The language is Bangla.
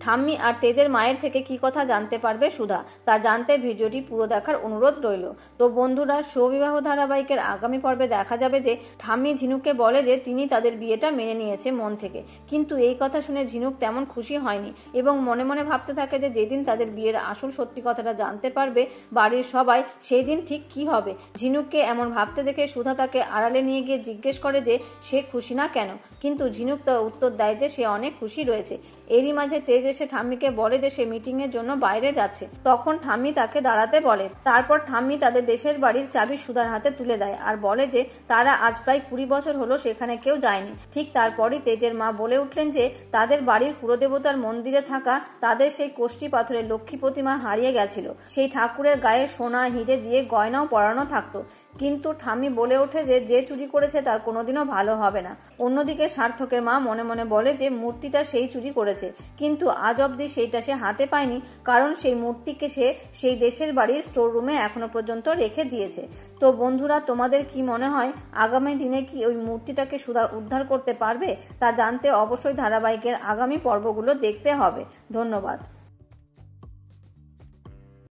ঠাম্মি আর তেজের মায়ের থেকে কি কথা জানতে পারবে সুধা, তা জানতে ভিডিওটি পুরো দেখার অনুরোধ রইল। তো বন্ধুরা, সৌবিবাহ ধারাবাহিকের আগামী পর্বে দেখা যাবে যে ঠাম্মি ঝিনুককে বলে যে তিনি তাদের বিয়েটা মেনে নিয়েছে মন থেকে, কিন্তু এই কথা শুনে ঝিনুক তেমন খুশি হয়নি এবং মনে মনে ভাবতে থাকে যে যেদিন তাদের বিয়ের আসল সত্যি কথাটা জানতে পারবে বাড়ির সবাই, সেই দিন ঠিক কি হবে। ঝিনুককে এমন ভাবতে দেখে সুধা তাকে আড়ালে নিয়ে গিয়ে জিজ্ঞেস করে যে সে খুশি না কেন, কিন্তু ঝিনুক তো উত্তর দেয় যে সে অনেক খুশি রয়েছে। এরই মাঝে তেজ এসে ঠাম্মিকে বলে যে সে মিটিং এর জন্য বাইরে যাচ্ছে। তখন ঠাম্মি তাকে দাঁড়াতে বলে। তারপর ঠাম্মি তাদের দেশের বাড়ির চাবি সুধার হাতে তুলে দেয় আর বলে যে তারা আজ প্রায় 20 বছর হলো সেখানে কেউ যায়নি। ঠিক তারপরই তেজের মা বলে উঠলেন যে তাদের বাড়ির কুলদেবতার মন্দিরে থাকা তাদের সেই কোষ্ঠী পাথরের লক্ষ্মী প্রতিমা হারিয়ে গেছিল। সেই ঠাকুরের গায়ে সোনা হিরে দিয়ে গয়নাও পরানো থাকতো, কিন্তু ঠাম্মি বলে ওঠে যে যে চুরি করেছে তার কোনোদিনও ভালো হবে না। অন্যদিকে সার্থকের মা মনে মনে বলে যে মূর্তিটা সেই চুরি করেছে, কিন্তু আজ অবধি সেইটা সে হাতে পায়নি, কারণ সেই মূর্তিকে সে সেই দেশের বাড়ির স্টোর রুমে এখনো পর্যন্ত রেখে দিয়েছে। তো বন্ধুরা, তোমাদের কি মনে হয় আগামী দিনে কি ওই মূর্তিটাকে সুধা উদ্ধার করতে পারবে? তা জানতে অবশ্যই ধারাবাহিকের আগামী পর্বগুলো দেখতে হবে। ধন্যবাদ।